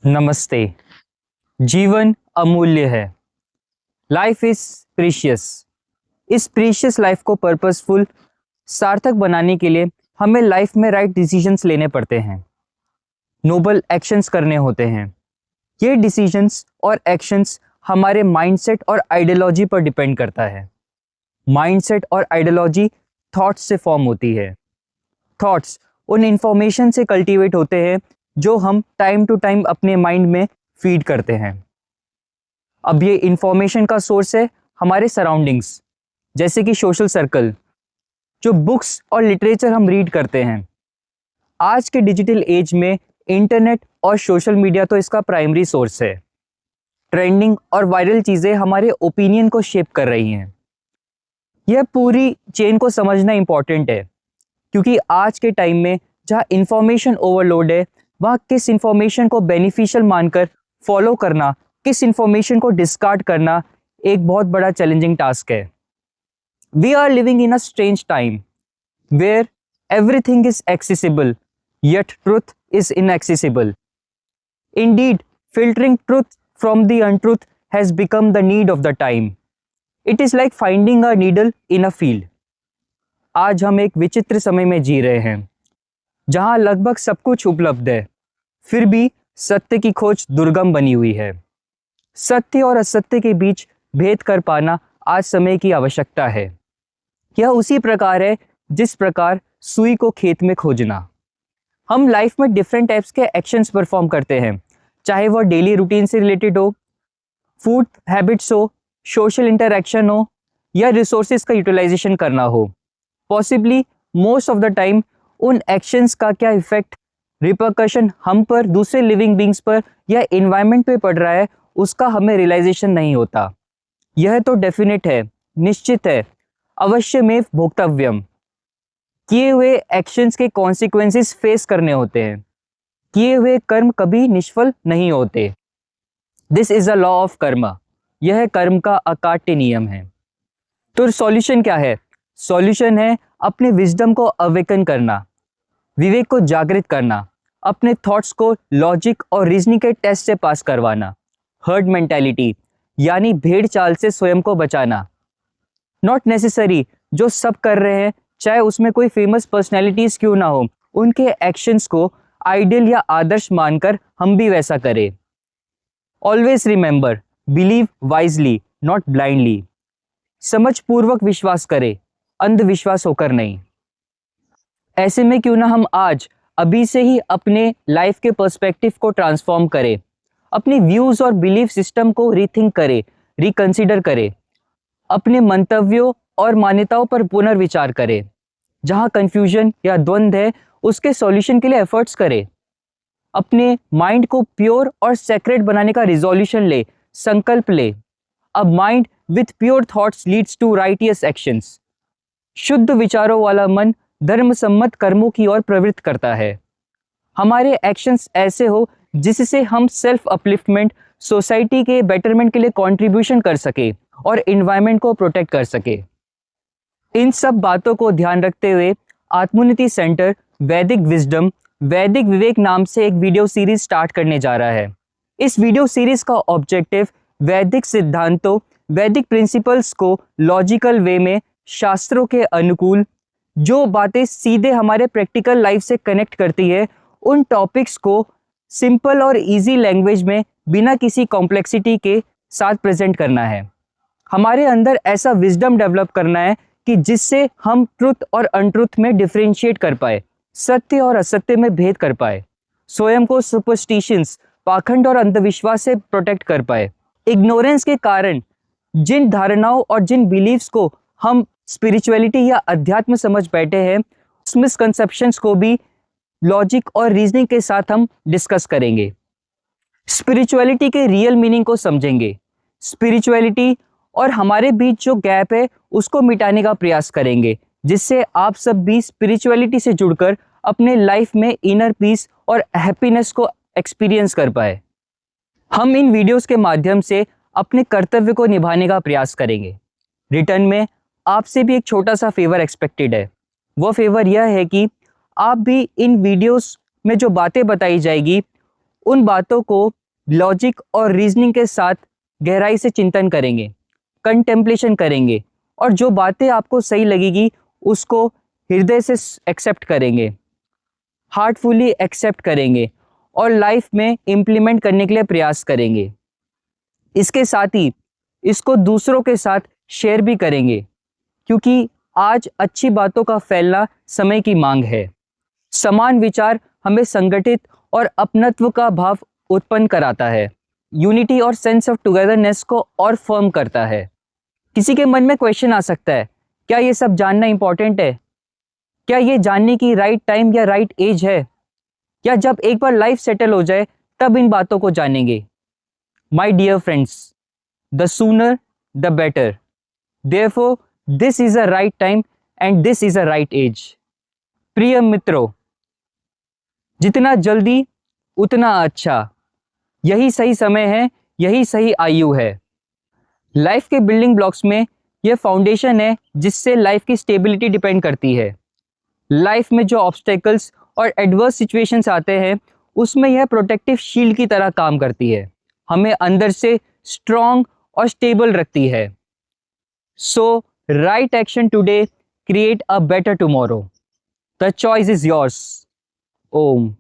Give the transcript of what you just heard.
नमस्ते। जीवन अमूल्य है। Life is precious. इस प्रीशियस लाइफ को पर्पसफुल सार्थक बनाने के लिए हमें लाइफ में राइट डिसीजंस लेने पड़ते हैं, नोबल एक्शंस करने होते हैं। ये डिसीजंस और एक्शंस हमारे माइंडसेट और आइडियोलॉजी पर डिपेंड करता है। माइंडसेट और आइडियोलॉजी थॉट्स से फॉर्म होती है। थॉट्स उन इंफॉर्मेशन से कल्टीवेट होते हैं जो हम टाइम टू टाइम अपने माइंड में फीड करते हैं। अब ये इंफॉर्मेशन का सोर्स है हमारे सराउंडिंग्स, जैसे कि सोशल सर्कल, जो बुक्स और लिटरेचर हम रीड करते हैं। आज के डिजिटल एज में इंटरनेट और सोशल मीडिया तो इसका प्राइमरी सोर्स है। ट्रेंडिंग और वायरल चीज़ें हमारे ओपिनियन को शेप कर रही हैं। यह पूरी चेन को समझना इम्पॉर्टेंट है, क्योंकि आज के टाइम में जहाँ इंफॉर्मेशन ओवरलोड है, वहाँ किस इंफॉर्मेशन को बेनिफिशियल मानकर फॉलो करना, किस इंफॉर्मेशन को डिस्कार्ड करना एक बहुत बड़ा चैलेंजिंग टास्क है। We are living in a strange time where everything is accessible, yet truth is inaccessible. Indeed, filtering truth from the untruth has become the need of the time. It is like finding a needle in a field. आज हम एक विचित्र समय में जी रहे हैं, जहां लगभग सब कुछ उपलब्ध है, फिर भी सत्य की खोज दुर्गम बनी हुई है। सत्य और असत्य के बीच भेद कर पाना आज समय की आवश्यकता है। यह उसी प्रकार है जिस प्रकार सुई को खेत में खोजना। हम लाइफ में डिफरेंट टाइप्स के एक्शंस परफॉर्म करते हैं, चाहे वह डेली रूटीन से रिलेटेड हो, फूड हैबिट्स हो, सोशल इंटरेक्शन हो, या रिसोर्सेज का यूटिलाइजेशन करना हो। Possibly most of the time उन एक्शंस का क्या इफेक्ट, रिपरकशन हम पर, दूसरे लिविंग बींग्स पर या इन्वायरमेंट पे पड़ रहा है, उसका हमें रियलाइजेशन नहीं होता। यह तो डेफिनेट है, निश्चित है, अवश्यमेव भोक्तव्यम। किए हुए एक्शंस के कॉन्सिक्वेंसेस फेस करने होते हैं। किए हुए कर्म कभी निष्फल नहीं होते। This is a law of कर्म। यह कर्म का अकाट्य नियम है। तो सॉल्यूशन क्या है? सॉल्यूशन है अपने विजडम को अवेकन करना, विवेक को जागृत करना, अपने थॉट्स को लॉजिक और रीजनिंग के टेस्ट से पास करवाना, हर्ड मेंटालिटी यानी भेड़ चाल से स्वयं को बचाना। नॉट नेसेसरी जो सब कर रहे हैं, चाहे उसमें कोई फेमस पर्सनैलिटीज क्यों ना हो, उनके एक्शंस को आइडियल या आदर्श मानकर हम भी वैसा करें। Always remember, believe wisely not blindly. समझ पूर्वक विश्वास करें, अंधविश्वास होकर नहीं। ऐसे में क्यों ना हम आज अभी से ही अपने लाइफ के पर्सपेक्टिव को ट्रांसफॉर्म करें, अपने व्यूज और बिलीफ सिस्टम को रीथिंक करें, रिकंसिडर करें, अपने मंतव्यों और मान्यताओं पर पुनर्विचार करें। जहां कंफ्यूजन या द्वंद्व है, उसके सॉल्यूशन के लिए एफर्ट्स करें। अपने माइंड को प्योर और सेक्रेट बनाने का रिजोल्यूशन ले, संकल्प ले। अब mind with pure thoughts leads to righteous actions. शुद्ध विचारों वाला मन धर्म सम्मत कर्मों की ओर प्रवृत्त करता है। हमारे एक्शंस ऐसे हो जिससे हम सेल्फ अपलिफ्टमेंट, सोसाइटी के बेटरमेंट के लिए कंट्रीब्यूशन कर सके और एनवायरनमेंट को प्रोटेक्ट कर सके। इन सब बातों को ध्यान रखते हुए आत्मोन्नति सेंटर वैदिक विजडम, वैदिक विवेक नाम से एक वीडियो सीरीज स्टार्ट करने जा रहा है। इस वीडियो सीरीज का ऑब्जेक्टिव वैदिक सिद्धांतों, वैदिक प्रिंसिपल्स को लॉजिकल वे में, शास्त्रों के अनुकूल, जो बातें सीधे हमारे प्रैक्टिकल लाइफ से कनेक्ट करती है, उन टॉपिक्स को सिंपल और इजी लैंग्वेज में बिना किसी कॉम्प्लेक्सिटी के साथ प्रेजेंट करना है। हमारे अंदर ऐसा विजडम डेवलप करना है कि जिससे हम ट्रुथ और अनट्रुथ में डिफरेंशिएट कर पाए, सत्य और असत्य में भेद कर पाए, स्वयं को सुपरस्टिशंस, पाखंड और अंधविश्वास से प्रोटेक्ट कर पाए। इग्नोरेंस के कारण जिन धारणाओं और जिन बिलीव्स को हम स्पिरिचुअलिटी या अध्यात्म समझ बैठे हैं, उस मिसकंसेप्शंस को भी लॉजिक और रीजनिंग के साथ हम डिस्कस करेंगे। स्पिरिचुअलिटी के रियल मीनिंग को समझेंगे। स्पिरिचुअलिटी और हमारे बीच जो गैप है उसको मिटाने का प्रयास करेंगे, जिससे आप सब भी स्पिरिचुअलिटी से जुड़कर अपने लाइफ में इनर पीस और हैप्पीनेस को एक्सपीरियंस कर पाए। हम इन वीडियोस के माध्यम से अपने कर्तव्य को निभाने का प्रयास करेंगे। रिटर्न में आपसे भी एक छोटा सा फेवर एक्सपेक्टेड है। वो फेवर यह है कि आप भी इन वीडियोस में जो बातें बताई जाएगी उन बातों को लॉजिक और रीजनिंग के साथ गहराई से चिंतन करेंगे, कंटेम्पलेशन करेंगे और जो बातें आपको सही लगेगी उसको हृदय से एक्सेप्ट करेंगे, हार्टफुली एक्सेप्ट करेंगे और लाइफ में इम्प्लीमेंट करने के लिए प्रयास करेंगे। इसके साथ ही इसको दूसरों के साथ शेयर भी करेंगे, क्योंकि आज अच्छी बातों का फैलना समय की मांग है। समान विचार हमें संगठित और अपनत्व का भाव उत्पन्न कराता है, यूनिटी और सेंस ऑफ टुगेदरनेस को और फर्म करता है। किसी के मन में क्वेश्चन आ सकता है, क्या ये सब जानना इंपॉर्टेंट है? क्या ये जानने की राइट टाइम या राइट एज है? या जब एक बार लाइफ सेटल हो जाए तब इन बातों को जानेंगे? My dear friends, the sooner the better, therefore this is a right time and this is a right age. प्रिय मित्रों, जितना जल्दी उतना अच्छा, यही सही समय है, यही सही आयु है। लाइफ के बिल्डिंग ब्लॉक्स में यह फाउंडेशन है जिससे लाइफ की स्टेबिलिटी डिपेंड करती है। लाइफ में जो ऑब्स्टेकल्स और एडवर्स सिचुएशंस आते हैं उसमें यह प्रोटेक्टिव शील्ड की तरह काम करती है, हमें अंदर से स्ट्रॉन्ग और स्टेबल रखती है। So right action today, create a better tomorrow. The choice is yours. Om.